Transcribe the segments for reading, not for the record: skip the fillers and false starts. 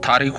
ታሪኩ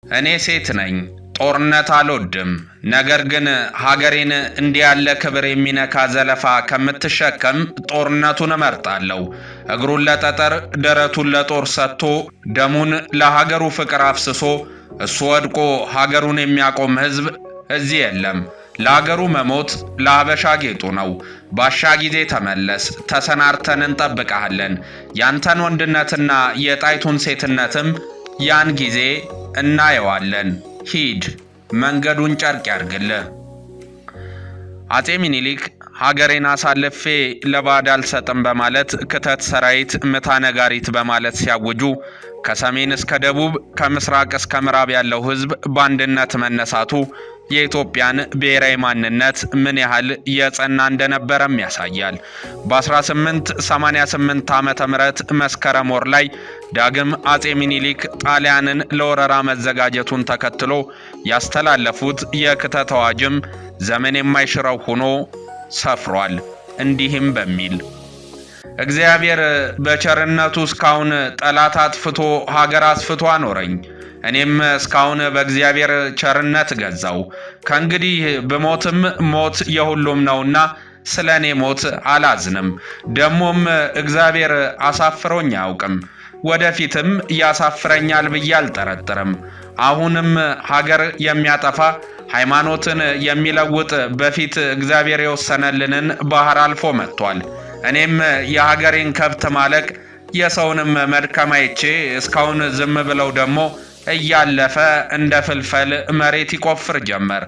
እኔ ሴት ነኝ ጦርነት አልወድም ነገር ግን ሀገሬን እንዲያለ ክብር የሚነካ ዘለፋ ከምትሸከም ጦርነቱን እመርጣለሁ እግሩን ለጠጠር ደረቱን ለጦር ሰጥቶ ደሙን ለሀገሩ ፍቅር አፍስሶ እሱ ወድቆ ሀገሩን የሚያቆም ህዝብ እዚህ የለም ለሀገሩ መሞት ለሀበሻ ጌጡ ነው ባሻ ጊዜ ተመለስ ተሰናርተን እንጠብቃለን ያንተን ወንድነትና የጣይቱን ሴትነትም ያን ጊዜ እናየዋለን ሂድ መንገዱን ጨርቅ ያርግልህ አጼ ሚኒሊክ ሀገሬን አሳልፌ ለባዕድ አልሰጥም በማለት ክተት ሰራዊት ምታ ነጋሪት በማለት ሲያውጁ ከሰሜን እስከ ደቡብ ከምስራቅ እስከ ምዕራብ ያለው ህዝብ በአንድነት መነሳቱ የኢትዮጵያን ብሔራዊ ማንነት ምን ያህል የጸና እንደነበረም ያሳያል በ1888 ዓመተ ምህረት መስከረም ወር ላይ ዳግም አጼ ሚኒሊክ ጣሊያንን ለወረራ መዘጋጀቱን ተከትሎ ያስተላለፉት የክተት አዋጅም ዘመን የማይሽረው ሆኖ ሰፍሯል እንዲህም በሚል እግዚአብሔር በቸርነቱ እስካሁን ጠላት አጥፍቶ ሀገር አስፍቶ አኖረኝ እኔም እስካሁን በእግዚአብሔር ቸርነት ገዛው ከእንግዲህ በሞትም ሞት የሁሉም ነውና ስለኔ ሞት አላዝንም ደሞም እግዚአብሔር አሳፍሮኝ አያውቅም ወደፊትም ያሳፍረኛል ብዬ አልጠረጥርም አሁንም ሀገር የሚያጠፋ ሃይማኖትን የሚለውጥ በፊት እግዚአብሔር የወሰነልንን ባህር አልፎ መጥቷል እኔም የሀገሬን ከብት ማለቅ የሰውንም መድከም አይቼ እስካሁን ዝም ብለው ደሞ እያለፈ እንደ ፍልፈል መሬት ይቆፍር ጀመር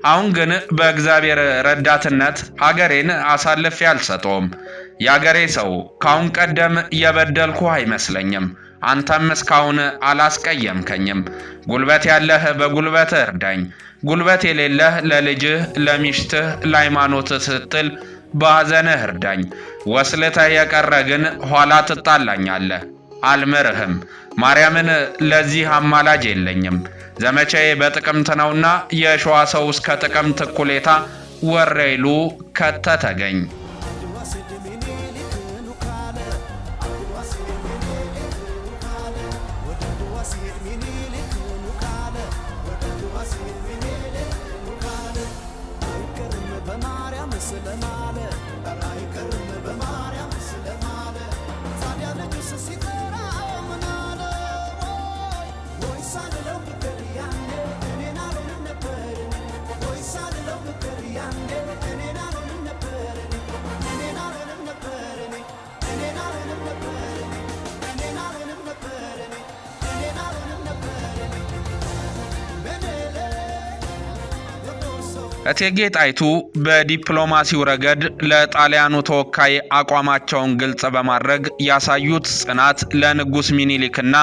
አሁን ግን በእግዚአብሔር ረዳትነት ሀገሬን አሳልፌ አልሰጠውም ያገሬ ሰው ካሁን ቀደም የበደልኩ አይመስለኝም አንተም እስካሁን አላስቀየምከኝም ጉልበት ያለህ በጉልበት እርዳኝ ጉልበት የሌለህ ለልጅህ ለሚስትህ ለሃይማኖትህ ስትል ባዘነህ እርዳኝ ወስልተህ የቀረ ግን ኋላ ትጣላኛለህ አልምርህም ማርያምን ለዚህ አማላጅ የለኝም ዘመቻዬ በጥቅምት ነውና የሸዋ ሰው እስከ ጥቅምት እኩሌታ ወሬሉ ከተተገኝ እቴጌ ጣይቱ በዲፕሎማሲው ረገድ ለጣሊያኑ ተወካይ አቋማቸውን ግልጽ በማድረግ ያሳዩት ጽናት ለንጉስ ሚኒሊክና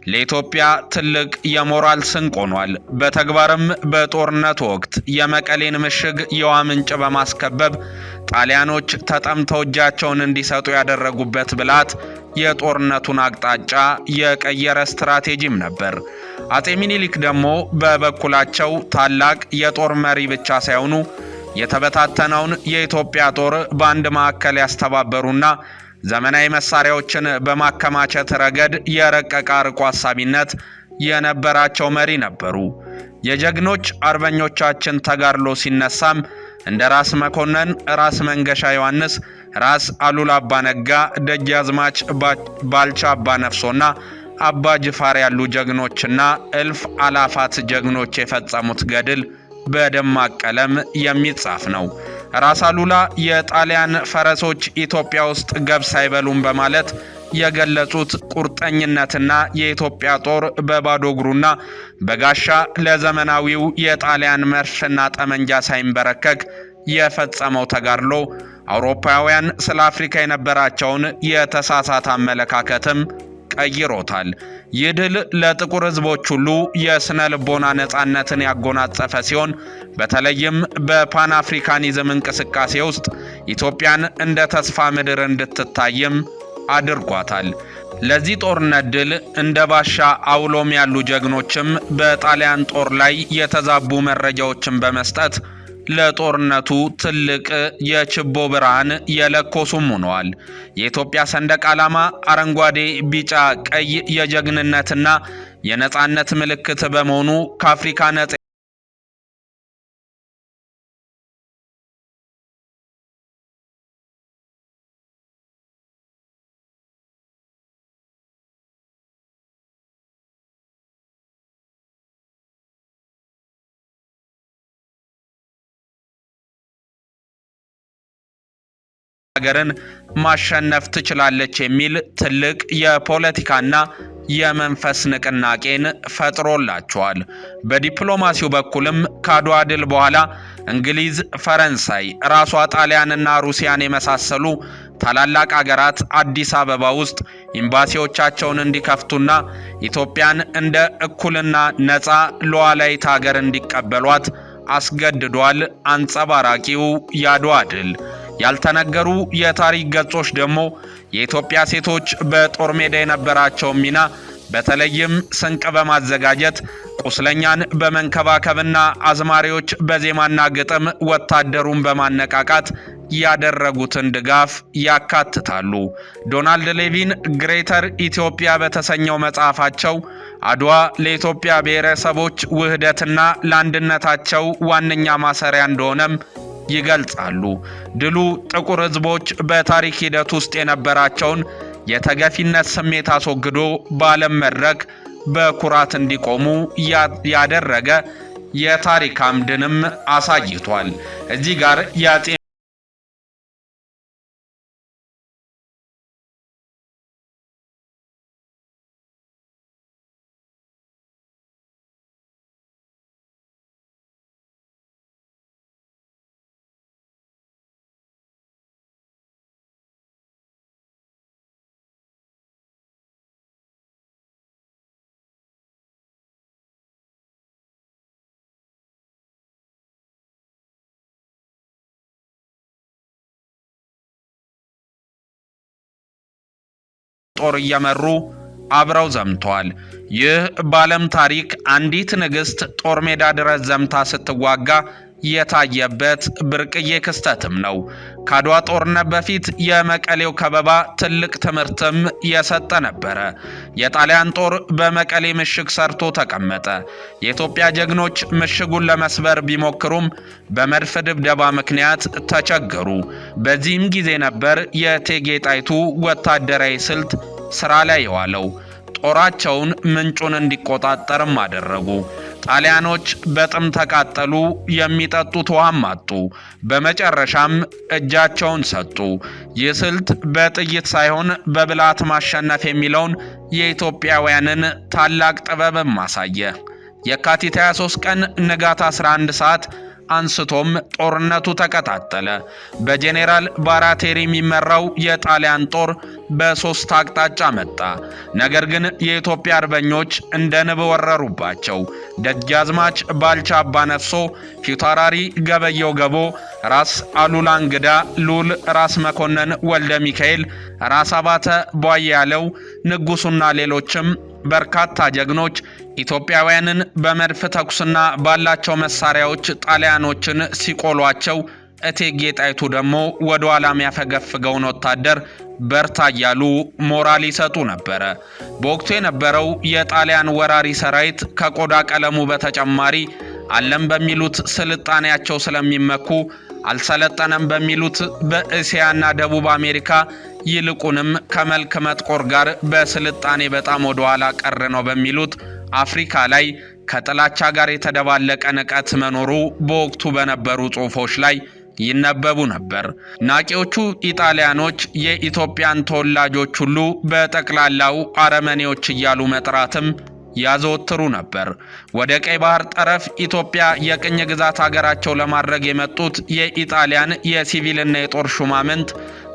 ለኢትዮጵያ ትልቅ የሞራል ስንቅ ሆኗል በተግባርም በጦርነት ወቅት የመቀሌን ምሽግ የውሃ ምንጭ በማስከበብ ጣሊያኖች ተጠምተው እጃቸውን እንዲሰጡ ያደረጉበት ብላት የጦርነቱን አቅጣጫ የቀየረ ስትራቴጂም ነበር አጤ ሚኒሊክ ደግሞ በበኩላቸው ታላቅ የጦር መሪ ብቻ ሳይሆኑ የተበታተነውን የኢትዮጵያ ጦር በአንድ ማዕከል ያስተባበሩና ዘመናዊ መሳሪያዎችን በማከማቸት ረገድ የረቀቀ አርቆ አሳቢነት የነበራቸው መሪ ነበሩ። የጀግኖች አርበኞቻችን ተጋድሎ ሲነሳም እንደ ራስ መኮንን፣ ራስ መንገሻ ዮሐንስ፣ ራስ አሉላ አባ ነጋ፣ ደጃዝማች ባልቻ አባ ነፍሶና አባ ጅፋር ያሉ ጀግኖችና እልፍ አላፋት ጀግኖች የፈጸሙት ገድል በደማቅ ቀለም የሚጻፍ ነው። ራስ አሉላ የጣሊያን ፈረሶች ኢትዮጵያ ውስጥ ገብስ አይበሉም በማለት የገለጹት ቁርጠኝነትና የኢትዮጵያ ጦር በባዶ እግሩና በጋሻ ለዘመናዊው የጣሊያን መርፍና ጠመንጃ ሳይንበረከክ የፈጸመው ተጋድሎ አውሮፓውያን ስለ አፍሪካ የነበራቸውን የተሳሳተ አመለካከትም ቀይሮታል። ይህ ድል ለጥቁር ሕዝቦች ሁሉ የስነ ልቦና ነጻነትን ያጎናጸፈ ሲሆን በተለይም በፓን አፍሪካኒዝም እንቅስቃሴ ውስጥ ኢትዮጵያን እንደ ተስፋ ምድር እንድትታይም አድርጓታል። ለዚህ ጦርነት ድል እንደ ባሻ አውሎም ያሉ ጀግኖችም በጣሊያን ጦር ላይ የተዛቡ መረጃዎችን በመስጠት ለጦርነቱ ትልቅ የችቦ ብርሃን የለኮሱም ሆነዋል። የኢትዮጵያ ሰንደቅ ዓላማ አረንጓዴ፣ ቢጫ፣ ቀይ የጀግንነትና የነጻነት ምልክት በመሆኑ ከአፍሪካ ነጻ ሀገርን ማሸነፍ ትችላለች የሚል ትልቅ የፖለቲካና የመንፈስ ንቅናቄን ፈጥሮላቸዋል። በዲፕሎማሲው በኩልም ከአድዋ ድል በኋላ እንግሊዝ፣ ፈረንሳይ፣ ራሷ ጣሊያንና ሩሲያን የመሳሰሉ ታላላቅ አገራት አዲስ አበባ ውስጥ ኤምባሲዎቻቸውን እንዲከፍቱና ኢትዮጵያን እንደ እኩልና ነፃ ሉዓላዊት ሀገር እንዲቀበሏት አስገድዷል። አንጸባራቂው የአድዋ ድል ያልተነገሩ የታሪክ ገጾች ደግሞ የኢትዮጵያ ሴቶች በጦር ሜዳ የነበራቸው ሚና በተለይም ስንቅ በማዘጋጀት ቁስለኛን በመንከባከብና አዝማሪዎች በዜማና ግጥም ወታደሩን በማነቃቃት ያደረጉትን ድጋፍ ያካትታሉ። ዶናልድ ሌቪን ግሬተር ኢትዮጵያ በተሰኘው መጽሐፋቸው አድዋ ለኢትዮጵያ ብሔረሰቦች ውህደትና ለአንድነታቸው ዋነኛ ማሰሪያ እንደሆነም ይገልጻሉ። ድሉ ጥቁር ሕዝቦች በታሪክ ሂደት ውስጥ የነበራቸውን የተገፊነት ስሜት አስወግዶ በዓለም መድረክ በኩራት እንዲቆሙ ያደረገ የታሪክ አምድንም አሳይቷል። እዚህ ጋር የአፄ ጦር እየመሩ አብረው ዘምተዋል። ይህ በዓለም ታሪክ አንዲት ንግሥት ጦር ሜዳ ድረስ ዘምታ ስትዋጋ የታየበት ብርቅዬ ክስተትም ነው። ከአድዋ ጦርነት በፊት የመቀሌው ከበባ ትልቅ ትምህርትም የሰጠ ነበረ። የጣሊያን ጦር በመቀሌ ምሽግ ሰርቶ ተቀመጠ። የኢትዮጵያ ጀግኖች ምሽጉን ለመስበር ቢሞክሩም በመድፍ ድብደባ ምክንያት ተቸገሩ። በዚህም ጊዜ ነበር የእቴጌ ጣይቱ ወታደራዊ ስልት ስራ ላይ የዋለው። ጦራቸውን ምንጩን እንዲቆጣጠርም አደረጉ። ጣሊያኖች በጥም ተቃጠሉ፣ የሚጠጡት ውሃም አጡ። በመጨረሻም እጃቸውን ሰጡ። ይህ ስልት በጥይት ሳይሆን በብልሃት ማሸነፍ የሚለውን የኢትዮጵያውያንን ታላቅ ጥበብም አሳየ። የካቲት 23 ቀን ንጋት 11 ሰዓት አንስቶም ጦርነቱ ተቀጣጠለ። በጄኔራል ባራቴሪ የሚመራው የጣሊያን ጦር በሶስት አቅጣጫ መጣ። ነገር ግን የኢትዮጵያ አርበኞች እንደ ንብ ወረሩባቸው። ደጃዝማች ባልቻ አባ ነፍሶ፣ ፊታውራሪ ገበየው ገቦ፣ ራስ አሉላ እንግዳ፣ ሉል ራስ መኮንን ወልደ ሚካኤል፣ ራስ አባተ ቧያለው፣ ንጉሱና ሌሎችም በርካታ ጀግኖች ኢትዮጵያውያንን በመድፍ ተኩስና ባላቸው መሳሪያዎች ጣሊያኖችን ሲቆሏቸው እቴጌ ጣይቱ ደግሞ ወደ ኋላም ያፈገፍገውን ወታደር በርታ እያሉ ሞራል ይሰጡ ነበረ። በወቅቱ የነበረው የጣሊያን ወራሪ ሰራዊት ከቆዳ ቀለሙ በተጨማሪ አለም በሚሉት ስልጣኔያቸው ስለሚመኩ አልሰለጠነም በሚሉት በእስያና ደቡብ አሜሪካ ይልቁንም ከመልክ መጥቆር ጋር በስልጣኔ በጣም ወደ ኋላ ቀር ነው በሚሉት አፍሪካ ላይ ከጥላቻ ጋር የተደባለቀ ንቀት መኖሩ በወቅቱ በነበሩ ጽሑፎች ላይ ይነበቡ ነበር። ናቂዎቹ ኢጣሊያኖች የኢትዮጵያን ተወላጆች ሁሉ በጠቅላላው አረመኔዎች እያሉ መጥራትም ያዘወትሩ ነበር። ወደ ቀይ ባህር ጠረፍ ኢትዮጵያ የቅኝ ግዛት ሀገራቸው ለማድረግ የመጡት የኢጣሊያን የሲቪልና የጦር ሹማምንት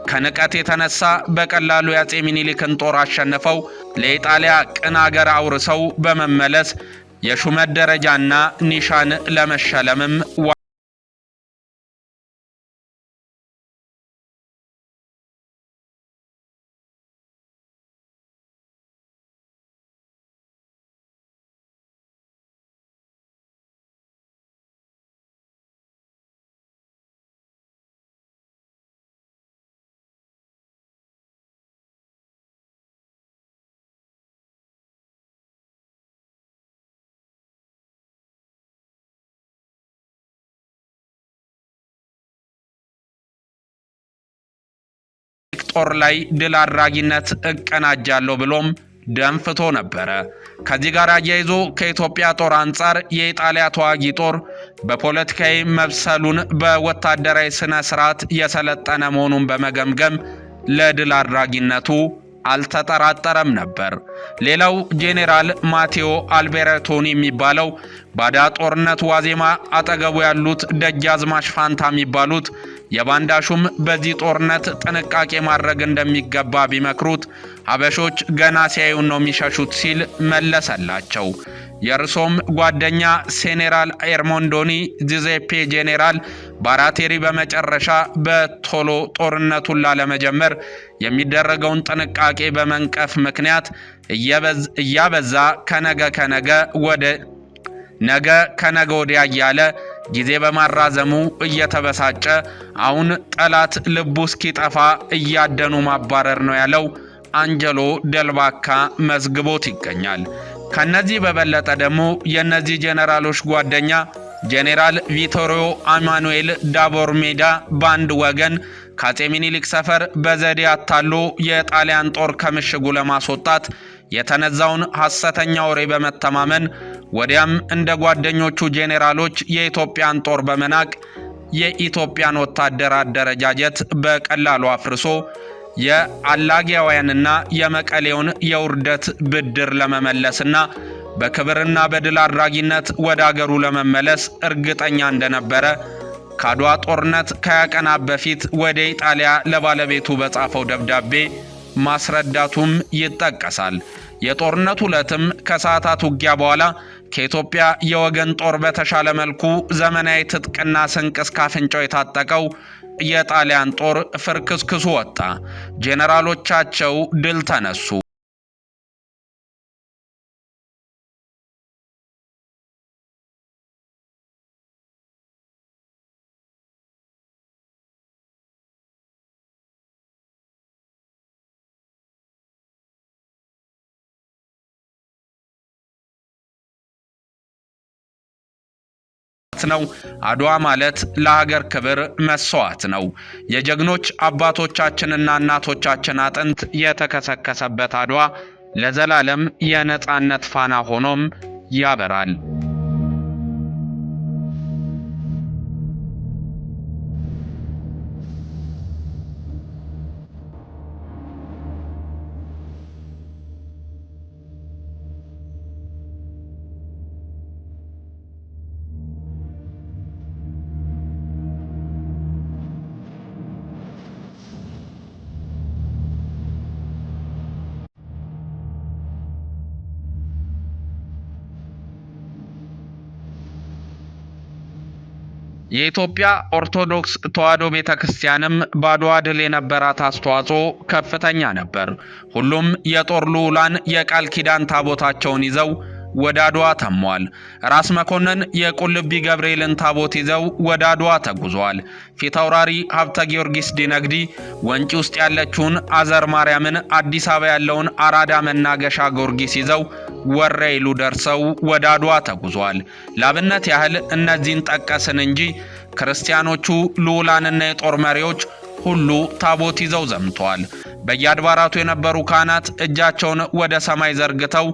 ከንቀት የተነሳ በቀላሉ የአፄ ሚኒሊክን ጦር አሸንፈው ለኢጣሊያ ቅን ሀገር አውርሰው በመመለስ የሹመት ደረጃና ኒሻን ለመሸለምም ጦር ላይ ድል አድራጊነት እቀናጃለሁ ብሎም ደንፍቶ ነበረ። ከዚህ ጋር አያይዞ ከኢትዮጵያ ጦር አንጻር የኢጣሊያ ተዋጊ ጦር በፖለቲካዊ መብሰሉን በወታደራዊ ስነ ስርዓት የሰለጠነ መሆኑን በመገምገም ለድል አድራጊነቱ አልተጠራጠረም ነበር። ሌላው ጄኔራል ማቴዎ አልቤርቶኒ የሚባለው ባዳ ጦርነት ዋዜማ አጠገቡ ያሉት ደጃዝማች ፋንታ የሚባሉት የባንዳ ሹም በዚህ ጦርነት ጥንቃቄ ማድረግ እንደሚገባ ቢመክሩት ሀበሾች ገና ሲያዩን ነው የሚሸሹት ሲል መለሰላቸው። የእርሶም ጓደኛ ሴኔራል ኤርሞንዶኒ ጁዜፔ ጄኔራል ባራቴሪ በመጨረሻ በቶሎ ጦርነቱን ላለመጀመር የሚደረገውን ጥንቃቄ በመንቀፍ ምክንያት እያበዛ ነገ ከነገ ወዲያ እያለ ጊዜ በማራዘሙ እየተበሳጨ አሁን ጠላት ልቡ እስኪጠፋ እያደኑ ማባረር ነው ያለው አንጀሎ ደልባካ መዝግቦት ይገኛል። ከነዚህ በበለጠ ደግሞ የነዚህ ጄኔራሎች ጓደኛ ጄኔራል ቪቶሪዮ አማኑኤል ዳቦርሜዳ ባንድ ወገን ከአፄ ሚኒሊክ ሰፈር በዘዴ አታሎ የጣሊያን ጦር ከምሽጉ ለማስወጣት የተነዛውን ሐሰተኛ ወሬ በመተማመን ወዲያም እንደ ጓደኞቹ ጄኔራሎች የኢትዮጵያን ጦር በመናቅ የኢትዮጵያን ወታደር አደረጃጀት በቀላሉ አፍርሶ የአላጊያውያንና የመቀሌውን የውርደት ብድር ለመመለስና በክብርና በድል አድራጊነት ወደ አገሩ ለመመለስ እርግጠኛ እንደነበረ ከአድዋ ጦርነት ከቀናት በፊት ወደ ኢጣሊያ ለባለቤቱ በጻፈው ደብዳቤ ማስረዳቱም ይጠቀሳል። የጦርነቱ ዕለትም ከሰዓታት ውጊያ በኋላ ከኢትዮጵያ የወገን ጦር በተሻለ መልኩ ዘመናዊ ትጥቅና ስንቅ እስከ አፍንጫው የታጠቀው የጣሊያን ጦር ፍርክስክሱ ወጣ። ጄኔራሎቻቸው ድል ተነሱ። ነው። አድዋ ማለት ለሀገር ክብር መስዋዕት ነው። የጀግኖች አባቶቻችንና እናቶቻችን አጥንት የተከሰከሰበት አድዋ ለዘላለም የነጻነት ፋና ሆኖም ያበራል። የኢትዮጵያ ኦርቶዶክስ ተዋሕዶ ቤተክርስቲያንም በአድዋ ድል የነበራት አስተዋጽኦ ከፍተኛ ነበር። ሁሉም የጦር ልዑላን የቃል ኪዳን ታቦታቸውን ይዘው ወደ አድዋ ተሟል። ራስ መኮንን የቁልቢ ገብርኤልን ታቦት ይዘው ወደ አድዋ ተጉዟል። ፊታውራሪ ሀብተ ጊዮርጊስ ዲነግዲ ወንጪ ውስጥ ያለችውን አዘር ማርያምን፣ አዲስ አበባ ያለውን አራዳ መናገሻ ጊዮርጊስ ይዘው ወረኢሉ ደርሰው ወደ አድዋ ተጉዟል። ላብነት ያህል እነዚህን ጠቀስን እንጂ ክርስቲያኖቹ ልዑላንና የጦር መሪዎች ሁሉ ታቦት ይዘው ዘምተዋል። በየአድባራቱ የነበሩ ካህናት እጃቸውን ወደ ሰማይ ዘርግተው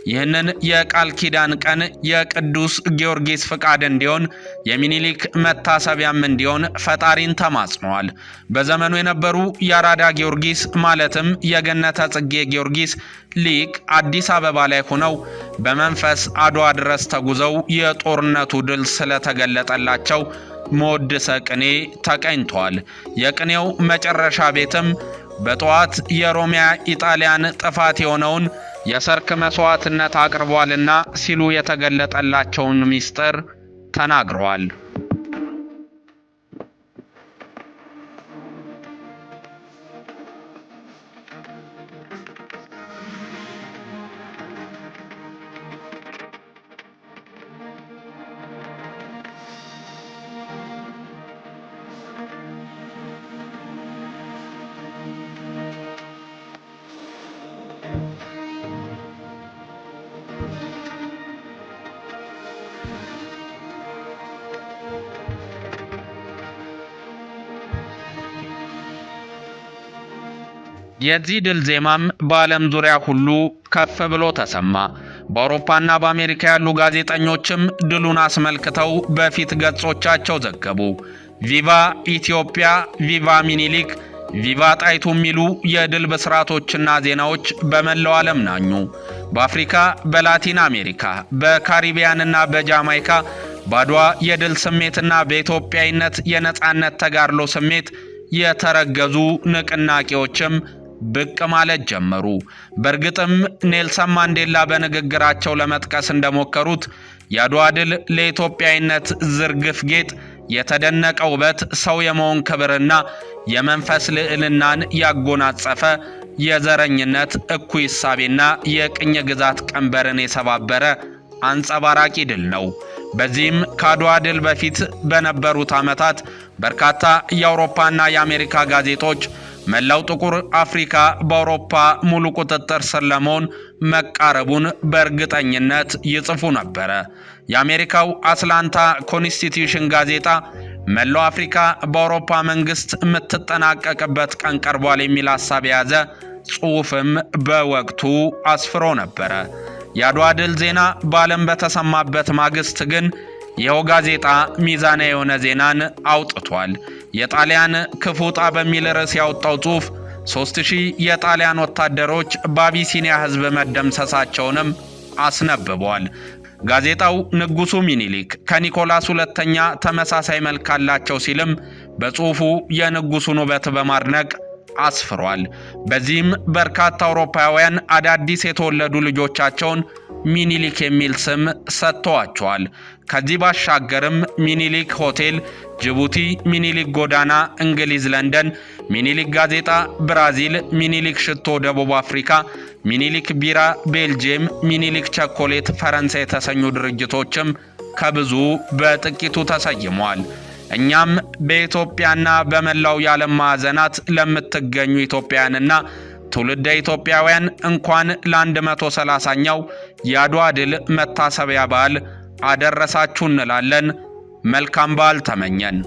ይህንን የቃል ኪዳን ቀን የቅዱስ ጊዮርጊስ ፍቃድ እንዲሆን የሚኒሊክ መታሰቢያም እንዲሆን ፈጣሪን ተማጽነዋል። በዘመኑ የነበሩ የአራዳ ጊዮርጊስ ማለትም የገነተ ጽጌ ጊዮርጊስ ሊቅ አዲስ አበባ ላይ ሆነው በመንፈስ አድዋ ድረስ ተጉዘው የጦርነቱ ድል ስለተገለጠላቸው መወድሰ ቅኔ ተቀኝቷል። የቅኔው መጨረሻ ቤትም በጠዋት የሮሚያ ኢጣሊያን ጥፋት የሆነውን የሰርክ መስዋዕትነት አቅርቧልና ሲሉ የተገለጠላቸውን ሚስጥር ተናግረዋል። የዚህ ድል ዜማም በዓለም ዙሪያ ሁሉ ከፍ ብሎ ተሰማ። በአውሮፓና በአሜሪካ ያሉ ጋዜጠኞችም ድሉን አስመልክተው በፊት ገጾቻቸው ዘገቡ። ቪቫ ኢትዮጵያ፣ ቪቫ ሚኒሊክ፣ ቪቫ ጣይቱ የሚሉ የድል ብስራቶችና ዜናዎች በመላው ዓለም ናኙ። በአፍሪካ፣ በላቲን አሜሪካ፣ በካሪቢያንና በጃማይካ በአድዋ የድል ስሜትና በኢትዮጵያዊነት የነጻነት ተጋድሎ ስሜት የተረገዙ ንቅናቄዎችም ብቅ ማለት ጀመሩ። በእርግጥም ኔልሰን ማንዴላ በንግግራቸው ለመጥቀስ እንደሞከሩት የአድዋ ድል ለኢትዮጵያዊነት ዝርግፍ ጌጥ፣ የተደነቀ ውበት፣ ሰው የመሆን ክብርና የመንፈስ ልዕልናን ያጎናጸፈ የዘረኝነት እኩይ እሳቤና የቅኝ ግዛት ቀንበርን የሰባበረ አንጸባራቂ ድል ነው። በዚህም ከአድዋ ድል በፊት በነበሩት ዓመታት በርካታ የአውሮፓና የአሜሪካ ጋዜጦች መላው ጥቁር አፍሪካ በአውሮፓ ሙሉ ቁጥጥር ስር ለመሆን መቃረቡን በእርግጠኝነት ይጽፉ ነበር። የአሜሪካው አትላንታ ኮንስቲትዩሽን ጋዜጣ መላው አፍሪካ በአውሮፓ መንግስት የምትጠናቀቅበት ቀን ቀርቧል የሚል ሐሳብ የያዘ ጽሑፍም በወቅቱ አስፍሮ ነበር። የአድዋ ድል ዜና በዓለም በተሰማበት ማግስት ግን ይኸው ጋዜጣ ሚዛናዊ የሆነ ዜናን አውጥቷል። የጣሊያን ክፉ ዕጣ በሚል ርዕስ ያወጣው ጽሑፍ 3000 የጣሊያን ወታደሮች በአቢሲኒያ ሕዝብ መደምሰሳቸውንም አስነብቧል። ጋዜጣው ንጉሱ ሚኒሊክ ከኒኮላስ ሁለተኛ ተመሳሳይ መልክ አላቸው ሲልም በጽሑፉ የንጉሱን ውበት በማድነቅ አስፍሯል። በዚህም በርካታ አውሮፓውያን አዳዲስ የተወለዱ ልጆቻቸውን ሚኒሊክ የሚል ስም ሰጥተዋቸዋል። ከዚህ ባሻገርም ሚኒሊክ ሆቴል ጅቡቲ፣ ሚኒሊክ ጎዳና እንግሊዝ ለንደን፣ ሚኒሊክ ጋዜጣ ብራዚል፣ ሚኒሊክ ሽቶ ደቡብ አፍሪካ፣ ሚኒሊክ ቢራ ቤልጅየም፣ ሚኒሊክ ቸኮሌት ፈረንሳይ የተሰኙ ድርጅቶችም ከብዙ በጥቂቱ ተሰይመዋል። እኛም በኢትዮጵያና በመላው የዓለም ማዕዘናት ለምትገኙ ኢትዮጵያውያንና ትውልደ ኢትዮጵያውያን እንኳን ለ130ኛው የአድዋ ድል መታሰቢያ በዓል አደረሳችሁ እንላለን። መልካም በዓል ተመኘን።